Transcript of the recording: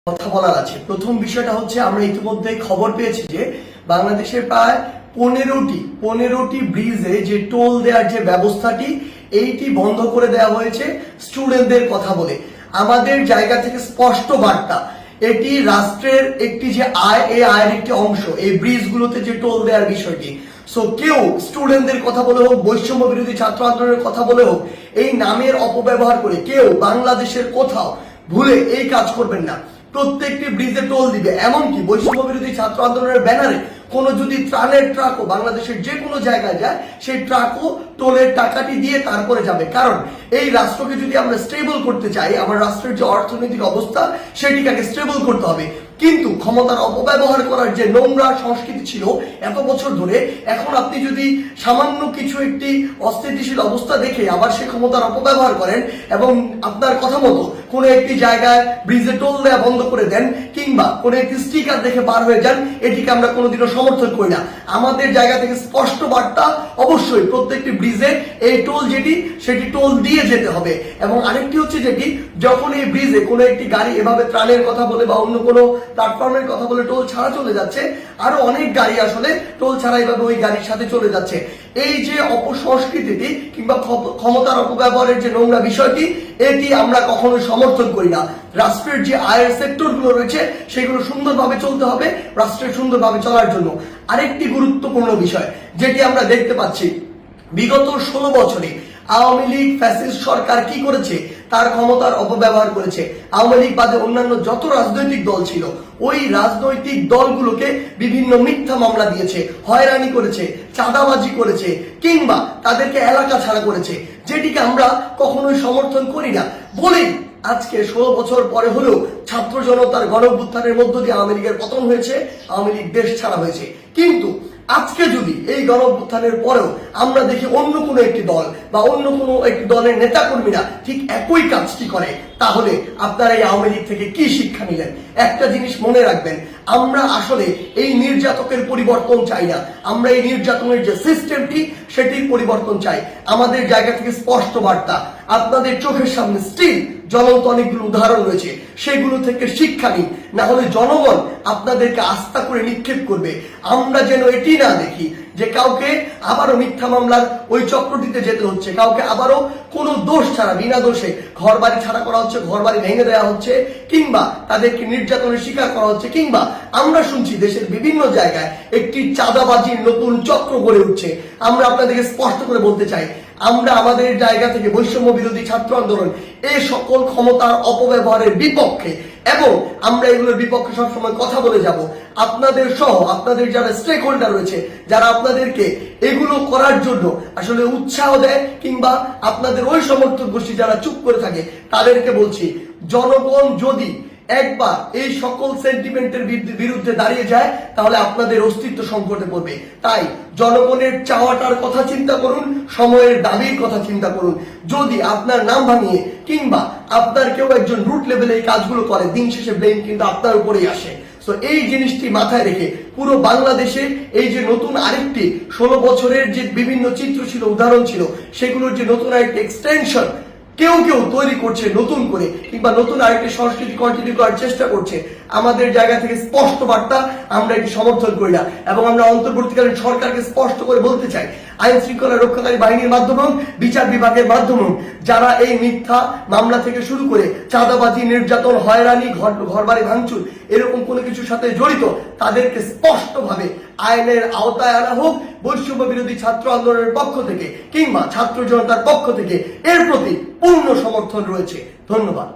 কথা বলার আছে। প্রথম বিষয়টা হচ্ছে আমরা ইতিমধ্যে খবর পেয়েছি যে বাংলাদেশের প্রায় 15টি ব্রিজে যে টোল দেওয়ার যে ব্যবস্থাটি এইটি বন্ধ করে দেওয়া হয়েছে স্টুডেন্টদের কথা বলে। আমাদের জায়গা থেকে স্পষ্ট বার্তা, এটি রাষ্ট্রের একটি যে আয়, এই আয়ের একটি অংশ এই ব্রিজগুলোতে যে টোল দেওয়ার বিষয়টি। সো কেউ স্টুডেন্টদের কথা বলে হোক, বৈষম্য বিরোধী ছাত্র আন্দোলনের কথা বলে হোক, এই নামের অপব্যবহার করে কেউ বাংলাদেশের কোথাও ভুলে এই কাজ করবেন না। প্রত্যেকটি ব্রিজে টোল দিবে, এমনকি বৈষম্য বিরোধী ছাত্র আন্দোলনের ব্যানারে কোনো যদি ত্রাণের ট্রাকও বাংলাদেশের যে কোনো জায়গায় যায়, সেই ট্রাকও টোলের টাকাটি দিয়ে তারপরে যাবে। কারণ এই রাষ্ট্রকে যদি আমরা স্টেবল করতে চাই, আমার রাষ্ট্রের যে অর্থনৈতিক অবস্থা সেটিকে আগে স্টেবল করতে হবে। কিন্তু ক্ষমতার অপব্যবহার করার যে নোংরা সংস্কৃতি ছিল এত বছর ধরে, এখন আপনি যদি সামান্য কিছু একটি অস্থিতিশীল অবস্থা দেখে আবার সে ক্ষমতার অপব্যবহার করেন এবং আপনার কথা মতো কোনো একটি জায়গায় ব্রিজে টোল দেওয়া বন্ধ করে দেন কিংবা কোনো একটি স্টিকার দেখে পার হয়ে যান, এটিকে আমরা কোনোদিনও সমর্থন করি না। আমাদের জায়গা থেকে স্পষ্ট বার্তা, অবশ্যই প্রত্যেকটি ব্রিজে এই টোল যেটি সেটি টোল দিয়ে যেতে হবে। এবং আরেকটি হচ্ছে যেটি, যখন এই ব্রিজে কোনো একটি গাড়ি এভাবে ত্রাণের কথা বলে বা অন্য কোনো প্ল্যাটফর্মের কথা বলে টোল ছাড়া চলে যাচ্ছে, আরো অনেক গাড়ি আসলে টোল ছাড়া এইভাবে ওই গাড়ির সাথে চলে যাচ্ছে। এই যে অপসংস্কৃতিটি কিংবা ক্ষমতার অপব্যবহারের যে নোংরা বিষয়টি, এটি আমরা কখনোই সমর্থন করি না। রাষ্ট্রের যে আয়ের সেক্টরগুলো রয়েছে সেগুলো সুন্দরভাবে চলতে হবে রাষ্ট্রের সুন্দরভাবে চলার জন্য। আরেকটি গুরুত্বপূর্ণ বিষয় যেটি আমরা দেখতে পাচ্ছি, বিগত 16 বছরে আওয়ামী লীগ ফ্যাসিস্ট সরকার কি করেছে, তার ক্ষমতার অপব্যবহার করেছে। আওয়ামী লীগ বাদে অন্যান্য যত রাজনৈতিক দল ছিল, ওই রাজনৈতিক দলগুলোকে বিভিন্ন মিথ্যা মামলা দিয়েছে, হয়রানি করেছে, চাঁদাবাজি করেছে কিংবা তাদেরকে এলাকা ছাড়া করেছে, যেটিকে আমরা কখনোই সমর্থন করি না। বলেই আজকে 16 বছর পরে হলেও ছাত্র জনতার গণঅভ্যুত্থানের মধ্য দিয়ে আওয়ামী লীগের পতন হয়েছে, আওয়ামী লীগ দেশ ছাড়া হয়েছে। কিন্তু আজকে যদি এই গণঅভ্যুত্থানের পরেও আমরা দেখি অন্য কোনো একটি দল বা অন্য কোনো একটি দলের নেতাকর্মীরা ঠিক একই কাজটি করে, তাহলে আপনারা এই আওয়ামী লীগ থেকে কি শিক্ষা নিলেন? একটা জিনিস মনে রাখবেন, আমরা আসলে এই নির্যাতকের পরিবর্তন চাই না, আমরা এই নির্যাতনের যে সিস্টেমটি সেটির পরিবর্তন চাই। আমাদের জায়গা থেকে স্পষ্ট বার্তা, আপনাদের চোখের সামনে স্টিল জ্বলন্ত অনেকগুলো উদাহরণ রয়েছে, সেগুলো থেকে শিক্ষা নিন, না হলে জনগণ আপনাদেরকে আস্থা করে নিক্ষেপ করবে। আমরা যেন এটি না দেখি যে কাউকে আবারও মিথ্যা মামলার ওই চক্রটিতে যেতে হচ্ছে, কাউকে আবারও কোনো দোষ ছাড়া বিনা দোষে ঘর বাড়ি ছাড়া করা হচ্ছে, ঘর বাড়ি ভেঙে দেওয়া হচ্ছে কিংবা তাদেরকে নির্যাতনের শিকার করা হচ্ছে, কিংবা আমরা শুনছি দেশের বিভিন্ন জায়গায় একটি চাঁদাবাজির নতুন চক্র গড়ে উঠছে। আমরা আপনাদেরকে স্পষ্ট করে বলতে চাই, আমরা আমাদের জায়গা থেকে বৈষম্য বিরোধী ছাত্র আন্দোলন এই সকল ক্ষমতার অপব্যবহারের বিপক্ষে, এবং আমরা এগুলোর বিপক্ষে সবসময় কথা বলে যাব। আপনাদের সহ আপনাদের যারা স্টেক হোল্ডার রয়েছে, যারা আপনাদেরকে এগুলো করার জন্য আসলে উৎসাহ দেয় কিংবা আপনাদের ওই সমর্থক গোষ্ঠী যারা চুপ করে থাকে, তাদেরকে বলছি, জনগণ যদি একবার এই সকল সেন্টিমেন্টের বিরুদ্ধে দাঁড়িয়ে যায়, তাহলে আপনাদের অস্তিত্ব সংকটে পড়বে। তাই জনগণের চাওয়াটার কথা চিন্তা করুন, সময়ের দাবির কথা চিন্তা করুন। যদি আপনার নাম ভাঙিয়ে কিংবা আপনার কেউ একজন রুট লেভেলে এই কাজগুলো করে, দিন শেষে ব্লেম কিন্তু আপনার উপরেই আসে। তো এই জিনিসটি মাথায় রেখে পুরো বাংলাদেশে এই যে নতুন আরেকটি 16 বছরের যে বিভিন্ন চিত্র ছিল, উদাহরণ ছিল, সেগুলোর যে নতুন আরেকটি এক্সটেনশন কেউ কেউ তৈরি করছে নতুন করে কিংবা নতুন আরেকটি সংস্কৃতি কন্টিনিউ করার চেষ্টা করছে, আমাদের জায়গা থেকে স্পষ্ট বার্তা, আমরা এটি সমর্থন করি না। এবং আমরা অন্তর্বর্তীকালীন সরকারকে স্পষ্ট করে বলতে চাই, আইন শৃঙ্খলা রক্ষাকারী বাহিনীর মাধ্যমে, বিচার বিভাগের মাধ্যমে যারা এই মিথ্যা মামলা থেকে শুরু করে চাঁদাবাজি, নির্যাতন, হয়রানি, ঘরবাড়ি ভাঙচুর এরকম কোনো কিছুর সাথে জড়িত, তাদেরকে স্পষ্টভাবে আইনের আওতায় আনা হোক। বৈষম্য বিরোধী ছাত্র আন্দোলনের পক্ষ থেকে কিংবা ছাত্র জনতার পক্ষ থেকে এর প্রতি পূর্ণ সমর্থন রয়েছে। ধন্যবাদ।